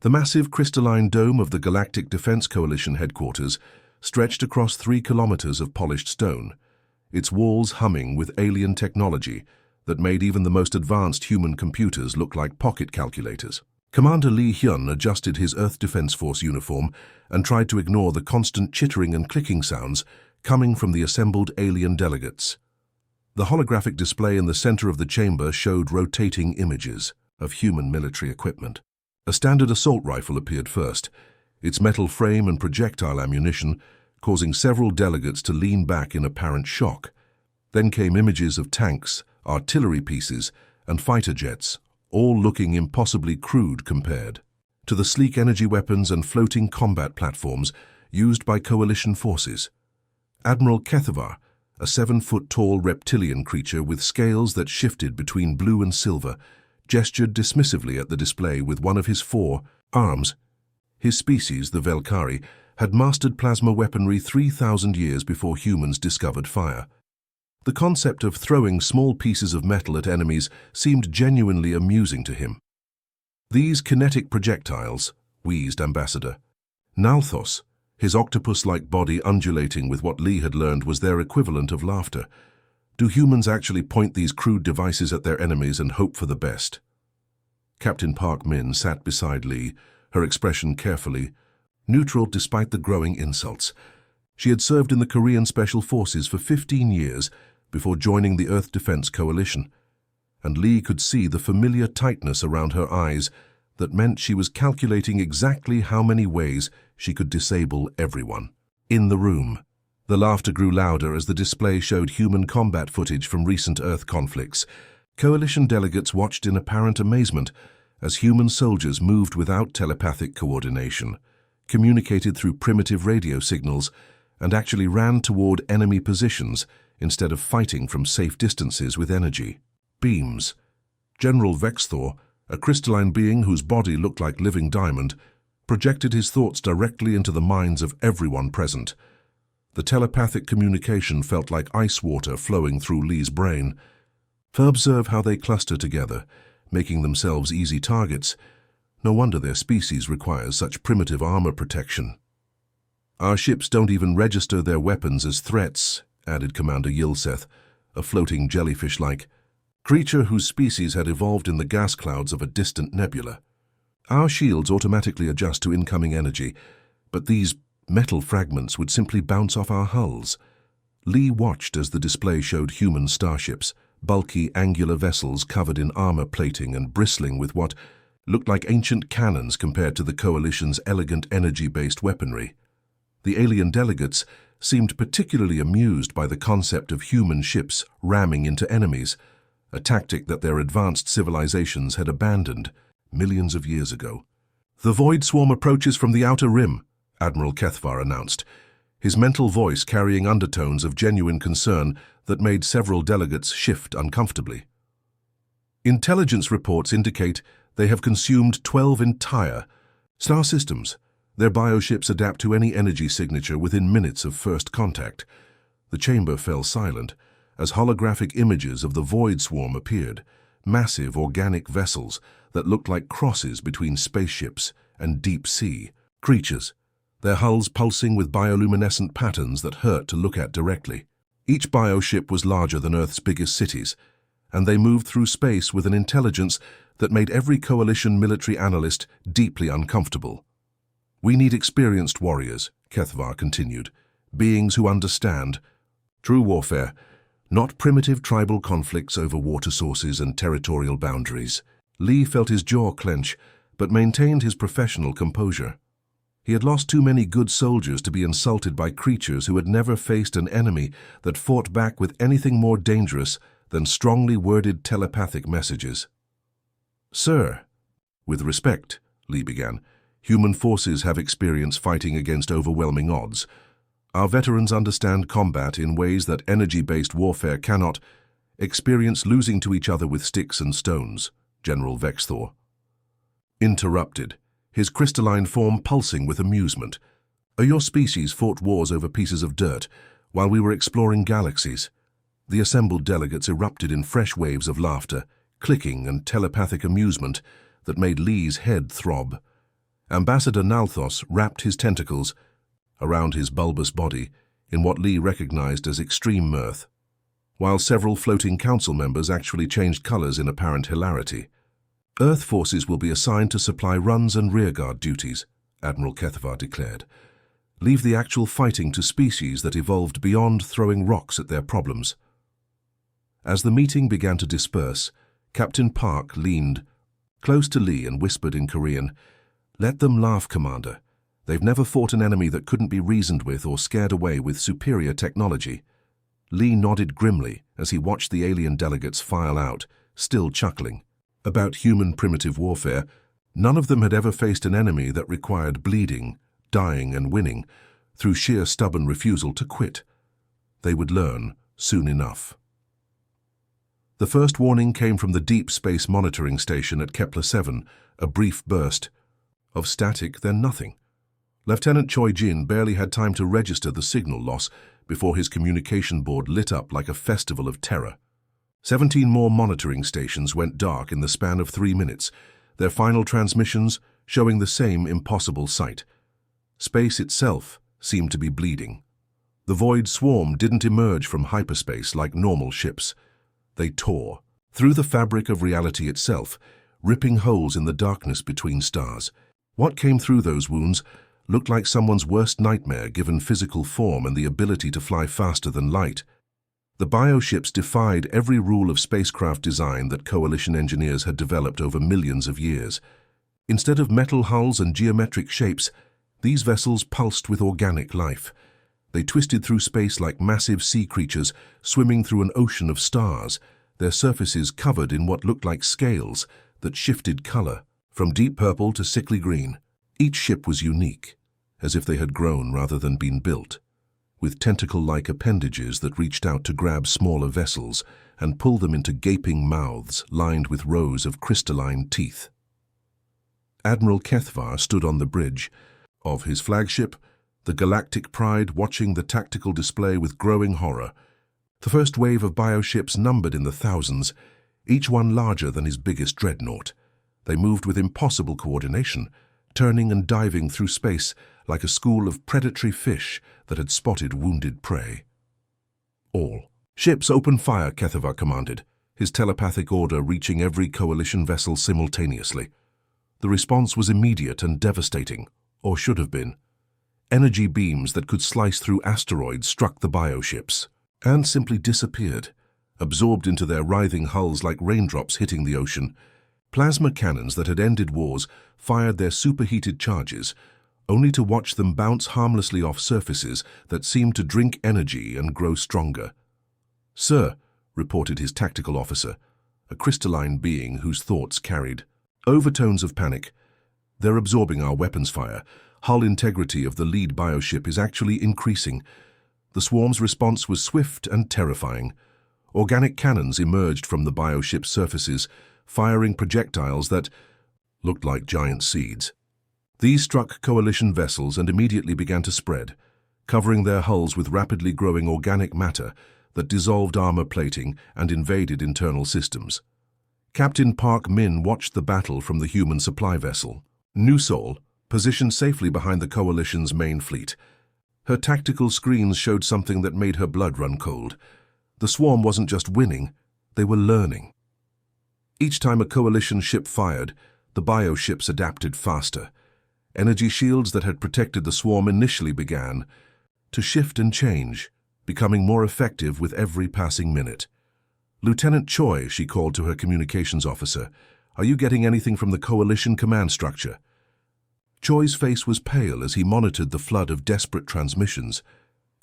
The massive crystalline dome of the Galactic Defense Coalition headquarters stretched across 3 kilometers of polished stone, its walls humming with alien technology that made even the most advanced human computers look like pocket calculators. Commander Lee Hyun adjusted his Earth Defense Force uniform and tried to ignore the constant chittering and clicking sounds coming from the assembled alien delegates. The holographic display in the center of the chamber showed rotating images of human military equipment. A standard assault rifle appeared first, its metal frame and projectile ammunition causing several delegates to lean back in apparent shock. Then came images of tanks, artillery pieces, and fighter jets, all looking impossibly crude compared to the sleek energy weapons and floating combat platforms used by coalition forces. Admiral Kethavar, a 7-foot-tall reptilian creature with scales that shifted between blue and silver, gestured dismissively at the display with one of his 4 arms. His species, the Velkari, had mastered plasma weaponry 3,000 years before humans discovered fire. The concept of throwing small pieces of metal at enemies seemed genuinely amusing to him. "These kinetic projectiles," wheezed Ambassador. Nalthos, his octopus-like body undulating with what Lee had learned was their equivalent of laughter. "Do humans actually point these crude devices at their enemies and hope for the best?" Captain Park Min sat beside Lee, her expression carefully neutral despite the growing insults. She had served in the Korean Special Forces for 15 years before joining the Earth Defense Coalition, and Lee could see the familiar tightness around her eyes that meant she was calculating exactly how many ways she could disable everyone. In the room, the laughter grew louder as the display showed human combat footage from recent Earth conflicts. Coalition delegates watched in apparent amazement as human soldiers moved without telepathic coordination, communicated through primitive radio signals, and actually ran toward enemy positions instead of fighting from safe distances with energy beams. General Vexthor, a crystalline being whose body looked like living diamond, projected his thoughts directly into the minds of everyone present. The telepathic communication felt like ice water flowing through Lee's brain. Observe how they cluster together, making themselves easy targets. No wonder their species requires such primitive armor protection. "Our ships don't even register their weapons as threats," added Commander Yilseth, a floating jellyfish-like creature whose species had evolved in the gas clouds of a distant nebula. "Our shields automatically adjust to incoming energy, but these metal fragments would simply bounce off our hulls." Lee watched as the display showed human starships, bulky angular vessels covered in armor plating and bristling with what looked like ancient cannons compared to the Coalition's elegant energy-based weaponry. The alien delegates seemed particularly amused by the concept of human ships ramming into enemies, a tactic that their advanced civilizations had abandoned millions of years ago. "The Void Swarm approaches from the outer rim," Admiral Kethvar announced, his mental voice carrying undertones of genuine concern that made several delegates shift uncomfortably. "Intelligence reports indicate they have consumed 12 entire star systems. Their bioships adapt to any energy signature within minutes of first contact." The chamber fell silent as holographic images of the Void Swarm appeared, massive organic vessels that looked like crosses between spaceships and deep-sea creatures, their hulls pulsing with bioluminescent patterns that hurt to look at directly. Each bioship was larger than Earth's biggest cities, and they moved through space with an intelligence that made every Coalition military analyst deeply uncomfortable. "We need experienced warriors," Kethvar continued, "beings who understand true warfare, not primitive tribal conflicts over water sources and territorial boundaries." Lee felt his jaw clench, but maintained his professional composure. He had lost too many good soldiers to be insulted by creatures who had never faced an enemy that fought back with anything more dangerous than strongly worded telepathic messages. "Sir," with respect, Lee began, "human forces have experience fighting against overwhelming odds. Our veterans understand combat in ways that energy-based warfare cannot. Experience losing to each other with sticks and stones," General Vexthor interrupted, his crystalline form pulsing with amusement. "Your species fought wars over pieces of dirt while we were exploring galaxies." The assembled delegates erupted in fresh waves of laughter, clicking and telepathic amusement that made Lee's head throb. Ambassador Nalthos wrapped his tentacles around his bulbous body in what Lee recognized as extreme mirth, while several floating council members actually changed colors in apparent hilarity. Earth forces will be assigned to supply runs and rearguard duties, Admiral Kethvar declared. Leave the actual fighting to species that evolved beyond throwing rocks at their problems. As the meeting began to disperse, Captain Park leaned close to Lee and whispered in Korean, "Let them laugh, Commander. They've never fought an enemy that couldn't be reasoned with or scared away with superior technology." Lee nodded grimly as he watched the alien delegates file out, still chuckling. About human primitive warfare, none of them had ever faced an enemy that required bleeding, dying and winning through sheer stubborn refusal to quit. They would learn soon enough. The first warning came from the Deep Space Monitoring Station at Kepler-7, a brief burst of static, then nothing. Lieutenant Choi Jin barely had time to register the signal loss before his communication board lit up like a festival of terror. 17 more monitoring stations went dark in the span of 3 minutes, their final transmissions showing the same impossible sight. Space itself seemed to be bleeding. The void swarm didn't emerge from hyperspace like normal ships. They tore through the fabric of reality itself, ripping holes in the darkness between stars. What came through those wounds looked like someone's worst nightmare given physical form and the ability to fly faster than light. The bioships defied every rule of spacecraft design that Coalition engineers had developed over millions of years. Instead of metal hulls and geometric shapes, these vessels pulsed with organic life. They twisted through space like massive sea creatures swimming through an ocean of stars, their surfaces covered in what looked like scales that shifted color, from deep purple to sickly green. Each ship was unique, as if they had grown rather than been built, with tentacle-like appendages that reached out to grab smaller vessels and pull them into gaping mouths lined with rows of crystalline teeth. Admiral Kethvar stood on the bridge of his flagship, the Galactic Pride, watching the tactical display with growing horror. The first wave of bioships numbered in the thousands, each one larger than his biggest dreadnought. They moved with impossible coordination, turning and diving through space like a school of predatory fish that had spotted wounded prey. "All ships open fire," Kethvar commanded, his telepathic order reaching every Coalition vessel simultaneously. The response was immediate and devastating, or should have been. Energy beams that could slice through asteroids struck the bioships and simply disappeared, absorbed into their writhing hulls like raindrops hitting the ocean. Plasma cannons that had ended wars fired their superheated charges, only to watch them bounce harmlessly off surfaces that seemed to drink energy and grow stronger. "Sir," reported his tactical officer, a crystalline being whose thoughts carried overtones of panic. "They're absorbing our weapons fire. Hull integrity of the lead bioship is actually increasing." The swarm's response was swift and terrifying. Organic cannons emerged from the bioship's surfaces, firing projectiles that looked like giant seeds. These struck Coalition vessels and immediately began to spread, covering their hulls with rapidly growing organic matter that dissolved armor plating and invaded internal systems. Captain Park Min watched the battle from the human supply vessel, New Sol, positioned safely behind the Coalition's main fleet. Her tactical screens showed something that made her blood run cold. The swarm wasn't just winning, they were learning. Each time a Coalition ship fired, the bioships adapted faster. Energy shields that had protected the swarm initially began to shift and change, becoming more effective with every passing minute. "Lieutenant Choi," she called to her communications officer, "are you getting anything from the Coalition command structure?" Choi's face was pale as he monitored the flood of desperate transmissions.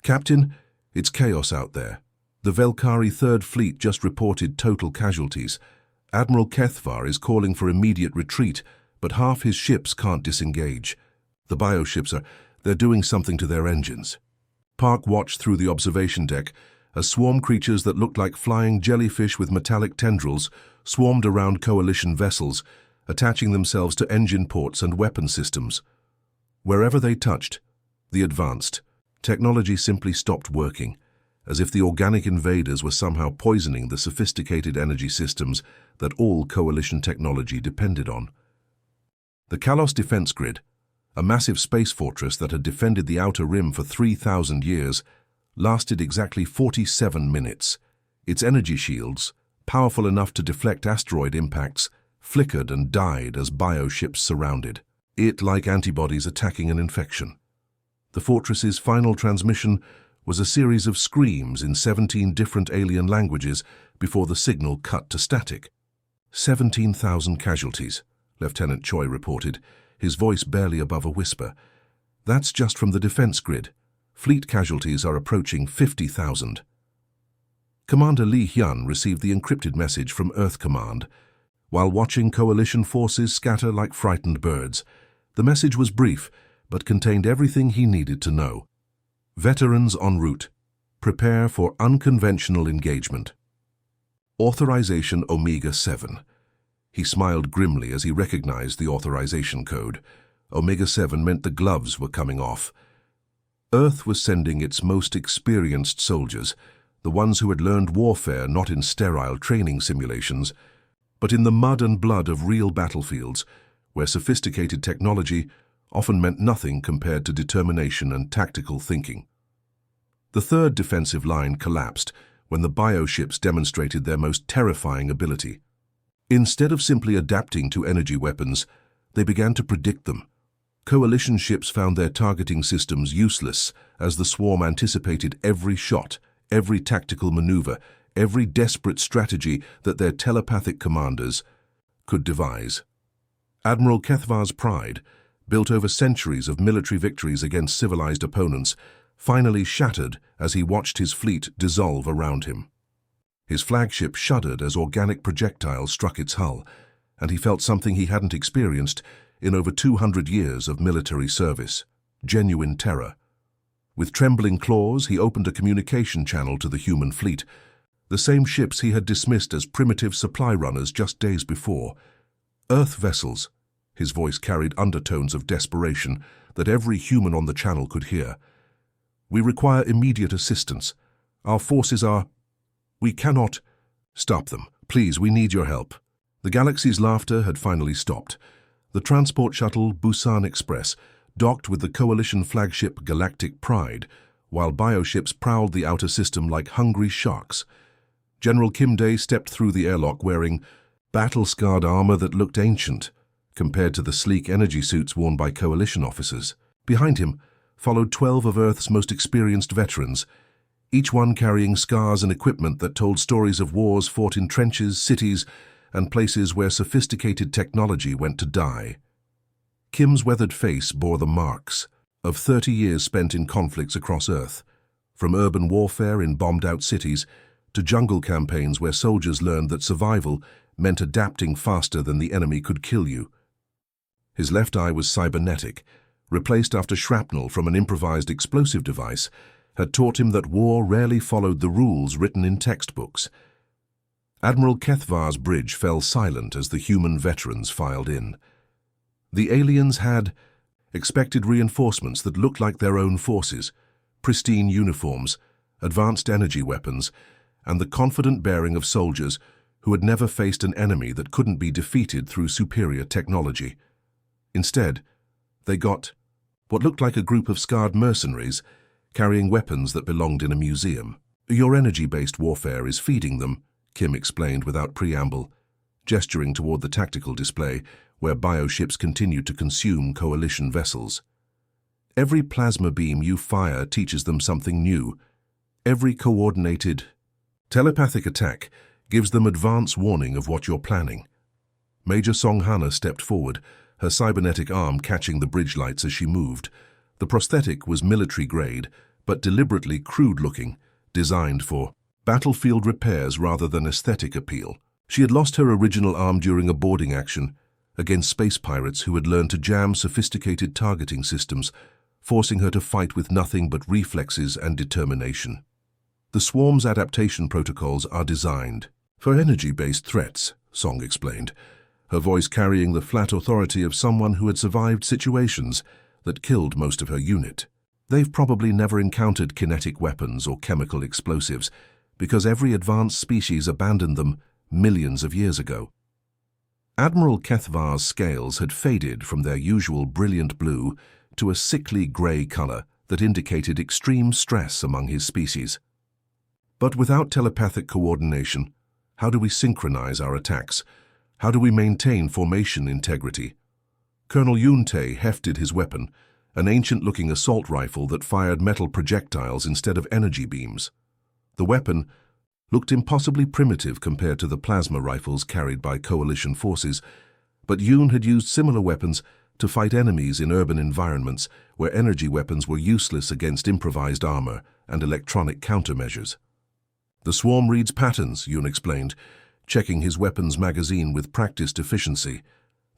"Captain, it's chaos out there. The Velkari Third Fleet just reported total casualties. Admiral Kethvar is calling for immediate retreat, but half his ships can't disengage. The bioships they're doing something to their engines." Park watched through the observation deck as swarm creatures that looked like flying jellyfish with metallic tendrils swarmed around Coalition vessels, attaching themselves to engine ports and weapon systems. Wherever they touched, the advanced technology simply stopped working, as if the organic invaders were somehow poisoning the sophisticated energy systems that all Coalition technology depended on. The Kalos defense grid, A massive space fortress that had defended the outer rim for 3,000 years lasted exactly 47 minutes. Its energy shields, powerful enough to deflect asteroid impacts, flickered and died as bioships surrounded it like antibodies attacking an infection. The fortress's final transmission was a series of screams in 17 different alien languages before the signal cut to static. 17,000 casualties, Lieutenant Choi reported, his voice barely above a whisper. That's just from the defense grid. Fleet casualties are approaching 50,000. Commander Lee Hyun received the encrypted message from Earth Command. While watching coalition forces scatter like frightened birds, the message was brief, but contained everything he needed to know. Veterans en route. Prepare for unconventional engagement. Authorization Omega-7. He smiled grimly as he recognized the authorization code. Omega-7 meant the gloves were coming off. Earth was sending its most experienced soldiers, the ones who had learned warfare not in sterile training simulations, but in the mud and blood of real battlefields, where sophisticated technology often meant nothing compared to determination and tactical thinking. The third defensive line collapsed when the bioships demonstrated their most terrifying ability. Instead of simply adapting to energy weapons, they began to predict them. Coalition ships found their targeting systems useless as the swarm anticipated every shot, every tactical maneuver, every desperate strategy that their telepathic commanders could devise. Admiral Kethvar's pride, built over centuries of military victories against civilized opponents, finally shattered as he watched his fleet dissolve around him. His flagship shuddered as organic projectiles struck its hull, and he felt something he hadn't experienced in over 200 years of military service: genuine terror. With trembling claws, he opened a communication channel to the human fleet, the same ships he had dismissed as primitive supply runners just days before. Earth vessels. His voice carried undertones of desperation that every human on the channel could hear. We require immediate assistance. Our forces are... We cannot... Stop them. Please, we need your help. The galaxy's laughter had finally stopped. The transport shuttle Busan Express docked with the coalition flagship Galactic Pride, while bioships prowled the outer system like hungry sharks. General Kim Dae stepped through the airlock wearing battle-scarred armor that looked ancient compared to the sleek energy suits worn by coalition officers. Behind him followed 12 of Earth's most experienced veterans, each one carrying scars and equipment that told stories of wars fought in trenches, cities, and places where sophisticated technology went to die. Kim's weathered face bore the marks of 30 years spent in conflicts across Earth, from urban warfare in bombed-out cities to jungle campaigns where soldiers learned that survival meant adapting faster than the enemy could kill you. His left eye was cybernetic, replaced after shrapnel from an improvised explosive device had taught him that war rarely followed the rules written in textbooks. Admiral Kethvar's bridge fell silent as the human veterans filed in. The aliens had expected reinforcements that looked like their own forces, pristine uniforms, advanced energy weapons, and the confident bearing of soldiers who had never faced an enemy that couldn't be defeated through superior technology. Instead, they got what looked like a group of scarred mercenaries carrying weapons that belonged in a museum. Your energy-based warfare is feeding them, Kim explained without preamble, gesturing toward the tactical display where bioships continued to consume coalition vessels. Every plasma beam you fire teaches them something new. Every coordinated telepathic attack gives them advance warning of what you're planning. Major Song Hana stepped forward, her cybernetic arm catching the bridge lights as she moved. The prosthetic was military-grade, but deliberately crude-looking, designed for battlefield repairs rather than aesthetic appeal. She had lost her original arm during a boarding action against space pirates who had learned to jam sophisticated targeting systems, forcing her to fight with nothing but reflexes and determination. The swarm's adaptation protocols are designed for energy-based threats, Song explained, her voice carrying the flat authority of someone who had survived situations that killed most of her unit. They've probably never encountered kinetic weapons or chemical explosives because every advanced species abandoned them millions of years ago. Admiral Kethvar's scales had faded from their usual brilliant blue to a sickly grey color that indicated extreme stress among his species. But without telepathic coordination, how do we synchronize our attacks? How do we maintain formation integrity? Colonel Yunte hefted his weapon, an ancient-looking assault rifle that fired metal projectiles instead of energy beams. The weapon looked impossibly primitive compared to the plasma rifles carried by coalition forces, but Yoon had used similar weapons to fight enemies in urban environments where energy weapons were useless against improvised armor and electronic countermeasures. The swarm reads patterns, Yoon explained, checking his weapon's magazine with practiced efficiency.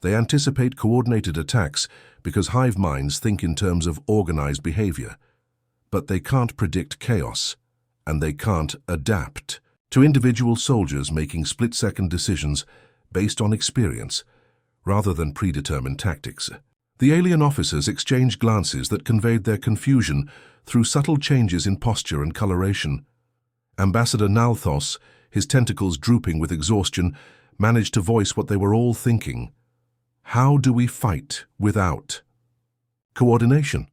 They anticipate coordinated attacks because hive minds think in terms of organized behavior. But they can't predict chaos, and they can't adapt to individual soldiers making split-second decisions based on experience rather than predetermined tactics. The alien officers exchanged glances that conveyed their confusion through subtle changes in posture and coloration. Ambassador Nalthos, his tentacles drooping with exhaustion, managed to voice what they were all thinking. How do we fight without coordination?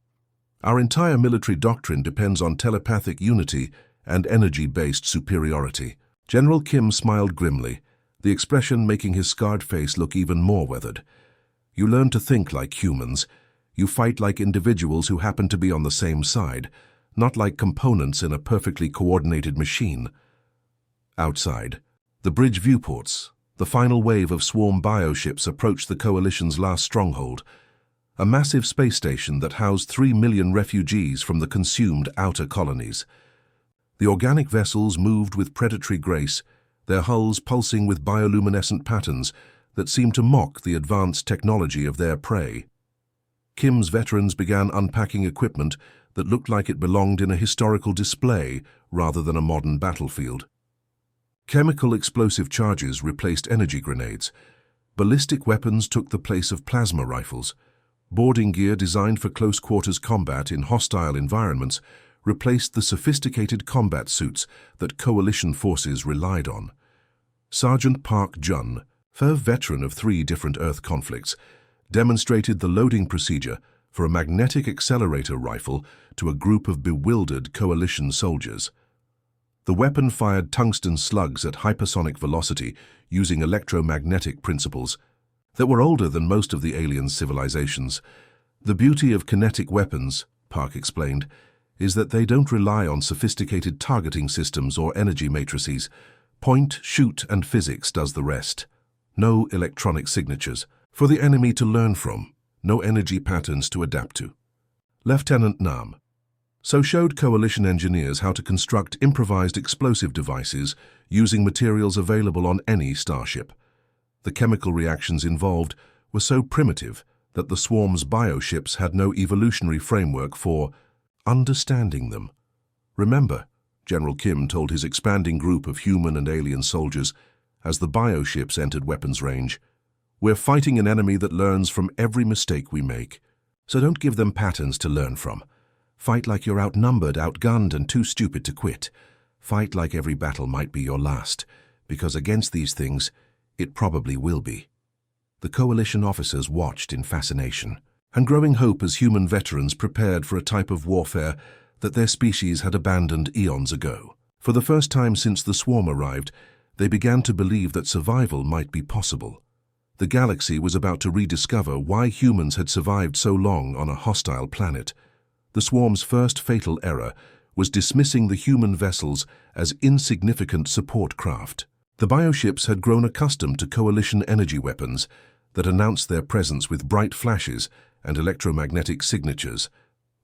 Our entire military doctrine depends on telepathic unity and energy-based superiority. General Kim smiled grimly, the expression making his scarred face look even more weathered. You learn to think like humans. You fight like individuals who happen to be on the same side, not like components in a perfectly coordinated machine. Outside, the bridge viewports, the final wave of swarm bioships approached the Coalition's last stronghold, a massive space station that housed 3 million refugees from the consumed outer colonies. The organic vessels moved with predatory grace, their hulls pulsing with bioluminescent patterns that seemed to mock the advanced technology of their prey. Kim's veterans began unpacking equipment that looked like it belonged in a historical display rather than a modern battlefield. Chemical explosive charges replaced energy grenades. Ballistic weapons took the place of plasma rifles. Boarding gear designed for close-quarters combat in hostile environments replaced the sophisticated combat suits that coalition forces relied on. Sergeant Park Jun, a veteran of 3 different Earth conflicts, demonstrated the loading procedure for a magnetic accelerator rifle to a group of bewildered coalition soldiers. The weapon fired tungsten slugs at hypersonic velocity using electromagnetic principles that were older than most of the alien civilizations. The beauty of kinetic weapons, Park explained, is that they don't rely on sophisticated targeting systems or energy matrices. Point, shoot, and physics does the rest. No electronic signatures for the enemy to learn from, no energy patterns to adapt to. Lieutenant Nam so showed coalition engineers how to construct improvised explosive devices using materials available on any starship. The chemical reactions involved were so primitive that the swarm's bioships had no evolutionary framework for understanding them. Remember, General Kim told his expanding group of human and alien soldiers as the bioships entered weapons range, we're fighting an enemy that learns from every mistake we make. So don't give them patterns to learn from. Fight like you're outnumbered, outgunned, and too stupid to quit. Fight like every battle might be your last, because against these things, it probably will be. The coalition officers watched in fascination and growing hope as human veterans prepared for a type of warfare that their species had abandoned eons ago. For the first time since the swarm arrived, they began to believe that survival might be possible. The galaxy was about to rediscover why humans had survived so long on a hostile planet. The swarm's first fatal error was dismissing the human vessels as insignificant support craft. The bioships had grown accustomed to coalition energy weapons that announced their presence with bright flashes and electromagnetic signatures.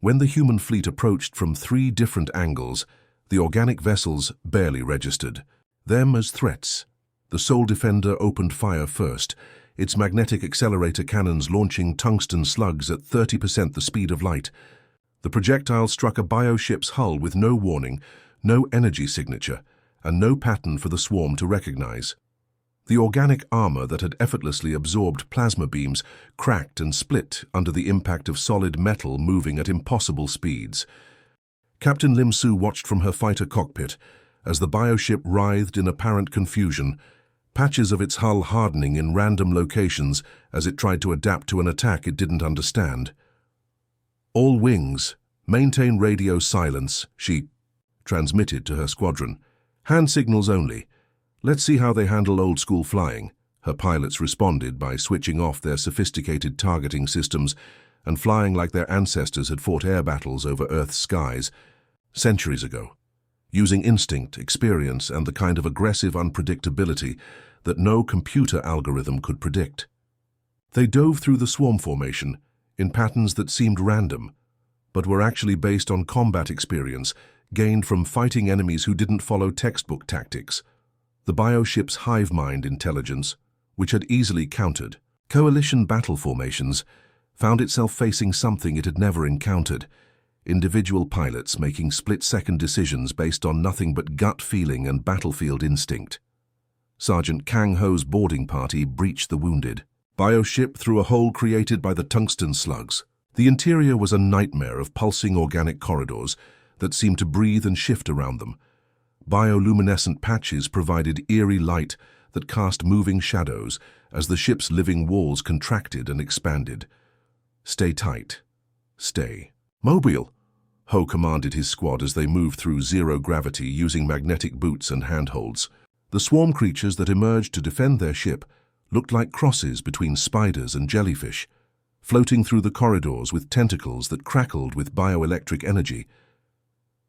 When the human fleet approached from 3 different angles, the organic vessels barely registered them as threats. The Soul Defender opened fire first, its magnetic accelerator cannons launching tungsten slugs at 30% the speed of light. The projectile struck a bioship's hull with no warning, no energy signature, and no pattern for the swarm to recognize. The organic armor that had effortlessly absorbed plasma beams cracked and split under the impact of solid metal moving at impossible speeds. Captain Lim Su watched from her fighter cockpit as the bioship writhed in apparent confusion, patches of its hull hardening in random locations as it tried to adapt to an attack it didn't understand. "All wings, maintain radio silence," she transmitted to her squadron. "Hand signals only. Let's see how they handle old-school flying." Her pilots responded by switching off their sophisticated targeting systems and flying like their ancestors had fought air battles over Earth's skies centuries ago, using instinct, experience, and the kind of aggressive unpredictability that no computer algorithm could predict. They dove through the swarm formation in patterns that seemed random, but were actually based on combat experience gained from fighting enemies who didn't follow textbook tactics. The bioship's hive mind intelligence, which had easily countered coalition battle formations, found itself facing something it had never encountered: individual pilots making split-second decisions based on nothing but gut feeling and battlefield instinct. Sergeant Kang Ho's boarding party breached the wounded bioship through a hole created by the tungsten slugs. The interior was a nightmare of pulsing organic corridors that seemed to breathe and shift around them. Bioluminescent patches provided eerie light that cast moving shadows as the ship's living walls contracted and expanded. "Stay tight. Stay mobile," Ho commanded his squad as they moved through zero gravity using magnetic boots and handholds. The swarm creatures that emerged to defend their ship looked like crosses between spiders and jellyfish, floating through the corridors with tentacles that crackled with bioelectric energy.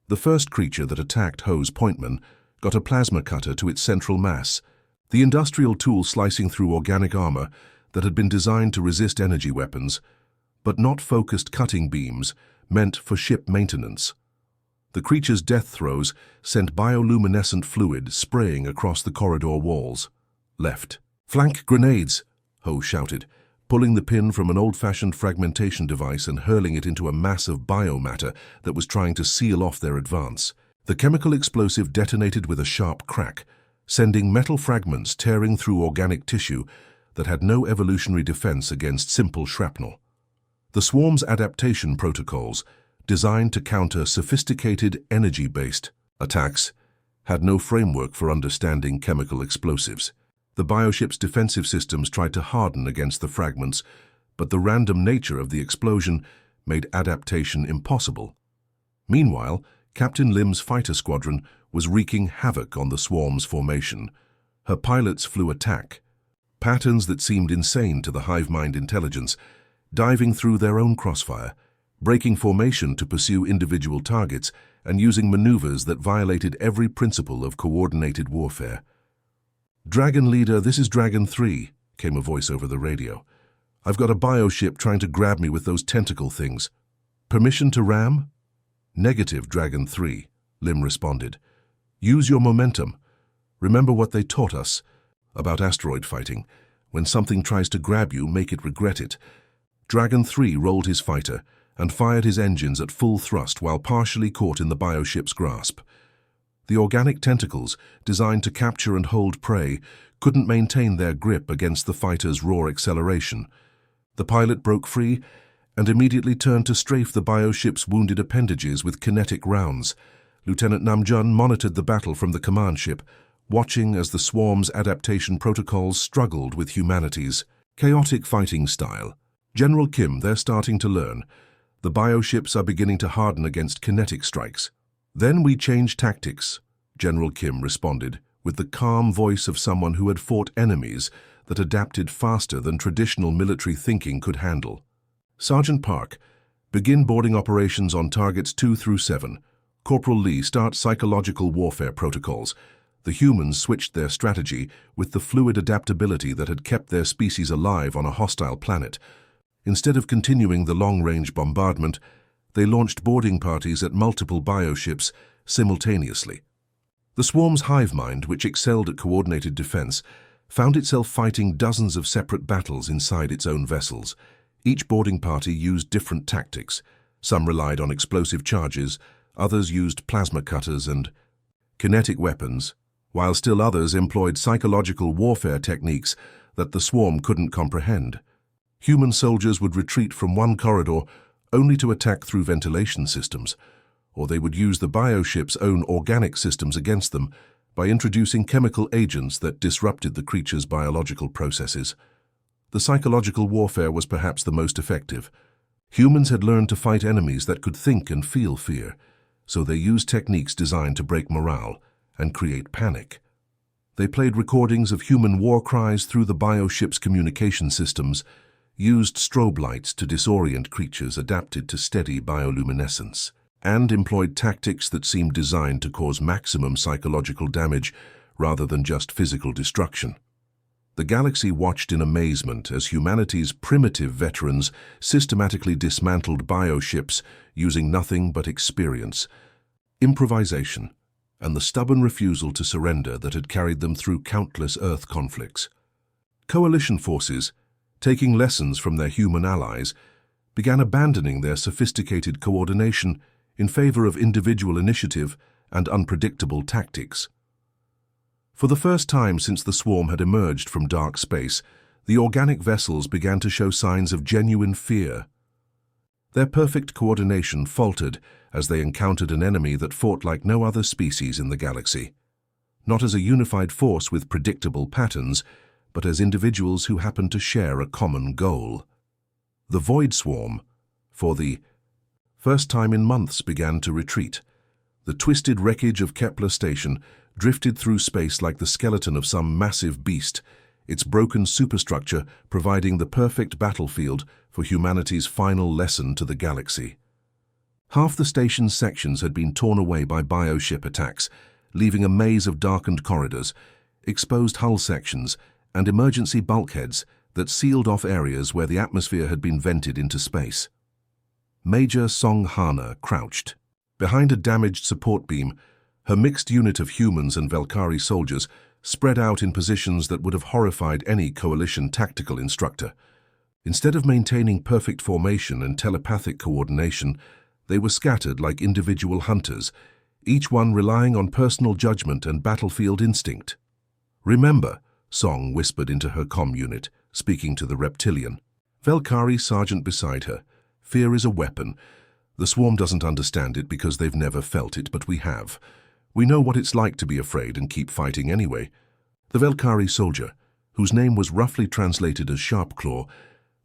The first creature that attacked Ho's pointman got a plasma cutter to its central mass, the industrial tool slicing through organic armor that had been designed to resist energy weapons, but not focused cutting beams meant for ship maintenance. The creature's death throes sent bioluminescent fluid spraying across the corridor walls. "Left. Flank grenades," Ho shouted, pulling the pin from an old-fashioned fragmentation device and hurling it into a mass of biomatter that was trying to seal off their advance. The chemical explosive detonated with a sharp crack, sending metal fragments tearing through organic tissue that had no evolutionary defense against simple shrapnel. The swarm's adaptation protocols, designed to counter sophisticated energy-based attacks, had no framework for understanding chemical explosives. The bioship's defensive systems tried to harden against the fragments, but the random nature of the explosion made adaptation impossible. Meanwhile, Captain Lim's fighter squadron was wreaking havoc on the swarm's formation. Her pilots flew attack, patterns that seemed insane to the hive mind intelligence, diving through their own crossfire, breaking formation to pursue individual targets, and using maneuvers that violated every principle of coordinated warfare. "Dragon Leader, this is Dragon 3, came a voice over the radio. "I've got a bioship trying to grab me with those tentacle things. Permission to ram?" "Negative, Dragon 3, Lim responded. "Use your momentum. Remember what they taught us about asteroid fighting. When something tries to grab you, make it regret it." Dragon 3 rolled his fighter and fired his engines at full thrust while partially caught in the bioship's grasp. The organic tentacles, designed to capture and hold prey, couldn't maintain their grip against the fighter's raw acceleration. The pilot broke free and immediately turned to strafe the bioship's wounded appendages with kinetic rounds. Lieutenant Namjoon monitored the battle from the command ship, watching as the swarm's adaptation protocols struggled with humanity's chaotic fighting style. "General Kim, they're starting to learn. The bioships are beginning to harden against kinetic strikes." "Then we change tactics," General Kim responded, with the calm voice of someone who had fought enemies that adapted faster than traditional military thinking could handle. "Sergeant Park, begin boarding operations on targets 2 through 7. Corporal Lee, start psychological warfare protocols." The humans switched their strategy with the fluid adaptability that had kept their species alive on a hostile planet. Instead of continuing the long-range bombardment, they launched boarding parties at multiple bioships simultaneously. The swarm's hive mind, which excelled at coordinated defense, found itself fighting dozens of separate battles inside its own vessels. Each boarding party used different tactics. Some relied on explosive charges, others used plasma cutters and kinetic weapons, while still others employed psychological warfare techniques that the swarm couldn't comprehend. Human soldiers would retreat from one corridor only to attack through ventilation systems, or they would use the bioship's own organic systems against them by introducing chemical agents that disrupted the creatures' biological processes. The psychological warfare was perhaps the most effective. Humans had learned to fight enemies that could think and feel fear, so they used techniques designed to break morale and create panic. They played recordings of human war cries through the bioship's communication systems, used strobe lights to disorient creatures adapted to steady bioluminescence, and employed tactics that seemed designed to cause maximum psychological damage rather than just physical destruction. The galaxy watched in amazement as humanity's primitive veterans systematically dismantled bioships using nothing but experience, improvisation, and the stubborn refusal to surrender that had carried them through countless Earth conflicts. Coalition forces, taking lessons from their human allies, began abandoning their sophisticated coordination in favor of individual initiative and unpredictable tactics. For the first time since the swarm had emerged from dark space, the organic vessels began to show signs of genuine fear. Their perfect coordination faltered as they encountered an enemy that fought like no other species in the galaxy, not as a unified force with predictable patterns, but as individuals who happened to share a common goal. The Void Swarm, for the first time in months, began to retreat. The twisted wreckage of Kepler Station drifted through space like the skeleton of some massive beast, its broken superstructure providing the perfect battlefield for humanity's final lesson to the galaxy. Half the station's sections had been torn away by bioship attacks, leaving a maze of darkened corridors, exposed hull sections, and emergency bulkheads that sealed off areas where the atmosphere had been vented into space. Major Song Hana crouched behind a damaged support beam, her mixed unit of humans and Velkari soldiers spread out in positions that would have horrified any coalition tactical instructor. Instead of maintaining perfect formation and telepathic coordination, they were scattered like individual hunters, each one relying on personal judgment and battlefield instinct. "Remember," Song whispered into her comm unit, speaking to the reptilian. Velkari sergeant beside her, "Fear is a weapon. The swarm doesn't understand it because they've never felt it, but we have. We know what it's like to be afraid and keep fighting anyway." The Velkari soldier, whose name was roughly translated as Sharpclaw,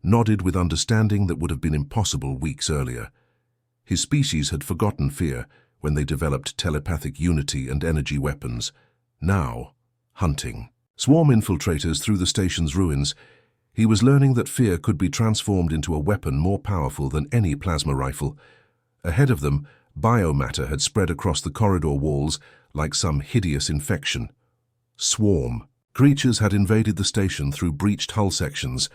nodded with understanding that would have been impossible weeks earlier. His species had forgotten fear when they developed telepathic unity and energy weapons. Now, hunting swarm infiltrators through the station's ruins, he was learning that fear could be transformed into a weapon more powerful than any plasma rifle. Ahead of them, biomatter had spread across the corridor walls like some hideous infection. Swarm creatures had invaded the station through breached hull sections,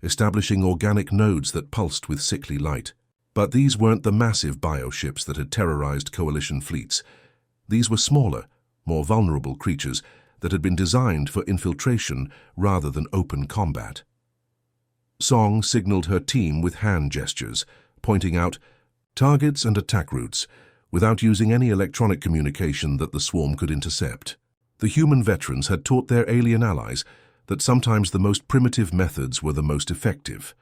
establishing organic nodes that pulsed with sickly light. But these weren't the massive bioships that had terrorized coalition fleets. These were smaller, more vulnerable creatures that had been designed for infiltration rather than open combat. Song signaled her team with hand gestures, pointing out targets and attack routes, without using any electronic communication that the swarm could intercept. The human veterans had taught their alien allies that sometimes the most primitive methods were the most effective.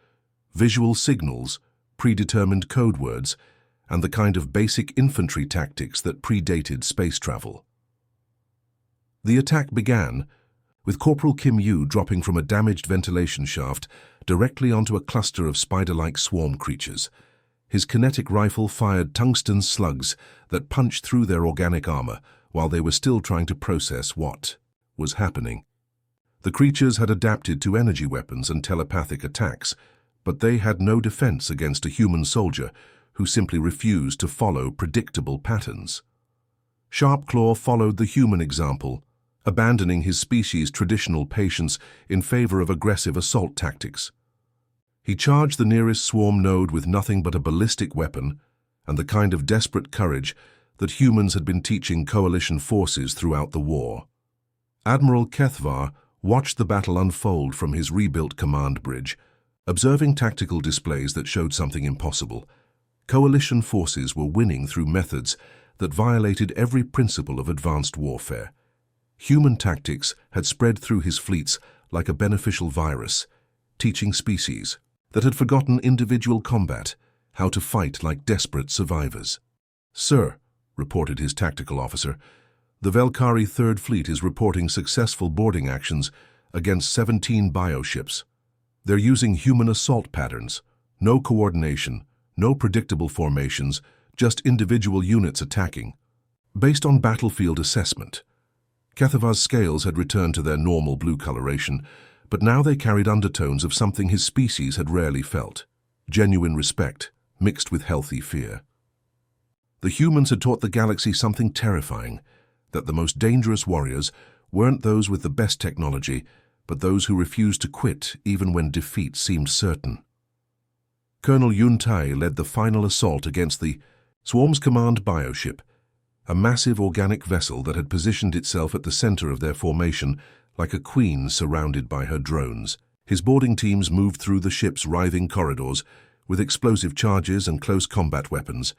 Visual signals, predetermined code words, and the kind of basic infantry tactics that predated space travel. The attack began with Corporal Kim Yu dropping from a damaged ventilation shaft directly onto a cluster of spider-like swarm creatures. His kinetic rifle fired tungsten slugs that punched through their organic armor while they were still trying to process what was happening. The creatures had adapted to energy weapons and telepathic attacks, but they had no defense against a human soldier who simply refused to follow predictable patterns. Sharpclaw followed the human example, abandoning his species' traditional patience in favor of aggressive assault tactics. He charged the nearest swarm node with nothing but a ballistic weapon and the kind of desperate courage that humans had been teaching coalition forces throughout the war. Admiral Kethvar watched the battle unfold from his rebuilt command bridge, observing tactical displays that showed something impossible. Coalition forces were winning through methods that violated every principle of advanced warfare. Human tactics had spread through his fleets like a beneficial virus, teaching species that had forgotten individual combat how to fight like desperate survivors. "Sir," reported his tactical officer, The Velkari Third Fleet is reporting successful boarding actions against 17 bioships. They're using human assault patterns. No coordination, no predictable formations, just individual units attacking. Based on battlefield assessment, Kethavar's scales had returned to their normal blue coloration, but now they carried undertones of something his species had rarely felt. Genuine respect, mixed with healthy fear. The humans had taught the galaxy something terrifying, that the most dangerous warriors weren't those with the best technology, but those who refused to quit even when defeat seemed certain. Colonel Yun Tai led the final assault against the Swarm's Command bioship, a massive organic vessel that had positioned itself at the center of their formation like a queen surrounded by her drones. His boarding teams moved through the ship's writhing corridors with explosive charges and close combat weapons,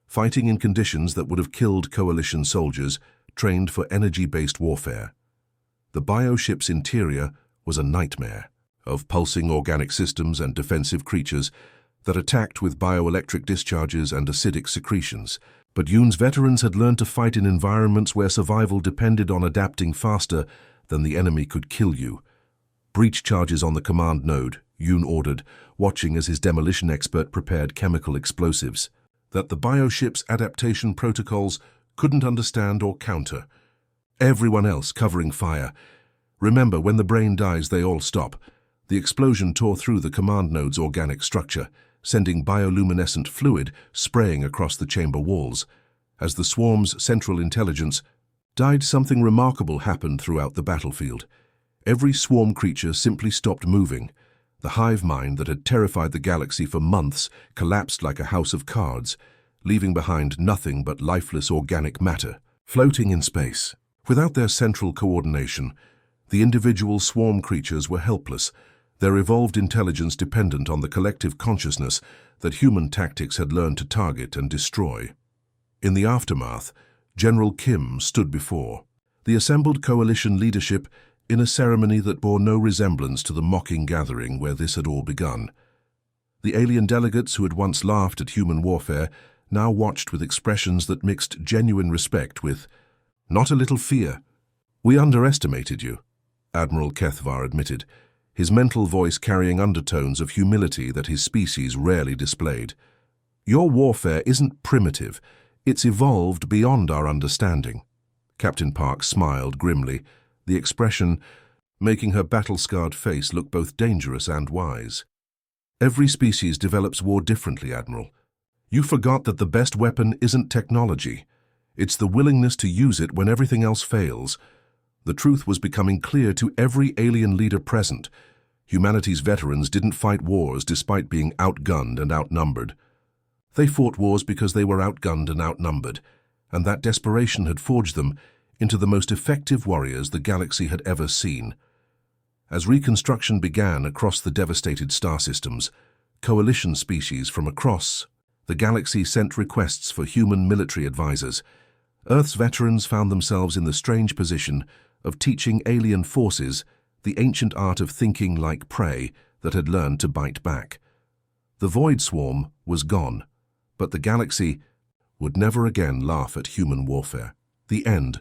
fighting in conditions that would have killed coalition soldiers trained for energy-based warfare. The bioship's interior was a nightmare of pulsing organic systems and defensive creatures that attacked with bioelectric discharges and acidic secretions. But Yoon's veterans had learned to fight in environments where survival depended on adapting faster than the enemy could kill you. Breach charges on the command node, Yoon ordered, watching as his demolition expert prepared chemical explosives that the bioship's adaptation protocols couldn't understand or counter. Everyone else covering fire. Remember, when the brain dies, they all stop. The explosion tore through the command node's organic structure, sending bioluminescent fluid spraying across the chamber walls. As the swarm's central intelligence died, something remarkable happened throughout the battlefield. Every swarm creature simply stopped moving. The hive mind that had terrified the galaxy for months collapsed like a house of cards, leaving behind nothing but lifeless organic matter, floating in space. Without their central coordination, the individual swarm creatures were helpless, their evolved intelligence dependent on the collective consciousness that human tactics had learned to target and destroy. In the aftermath, General Kim stood before the assembled coalition leadership in a ceremony that bore no resemblance to the mocking gathering where this had all begun. The alien delegates who had once laughed at human warfare now watched with expressions that mixed genuine respect with not a little fear. "We underestimated you," Admiral Kethavar admitted, his mental voice carrying undertones of humility that his species rarely displayed. "Your warfare isn't primitive, it's evolved beyond our understanding." Captain Park smiled grimly, the expression making her battle-scarred face look both dangerous and wise. "Every species develops war differently, Admiral. You forgot that the best weapon isn't technology. It's the willingness to use it when everything else fails." The truth was becoming clear to every alien leader present. Humanity's veterans didn't fight wars despite being outgunned and outnumbered. They fought wars because they were outgunned and outnumbered, and that desperation had forged them into the most effective warriors the galaxy had ever seen. As reconstruction began across the devastated star systems, coalition species from across the galaxy sent requests for human military advisors. Earth's veterans found themselves in the strange position of teaching alien forces the ancient art of thinking like prey that had learned to bite back. The Void Swarm was gone, but the galaxy would never again laugh at human warfare. The end.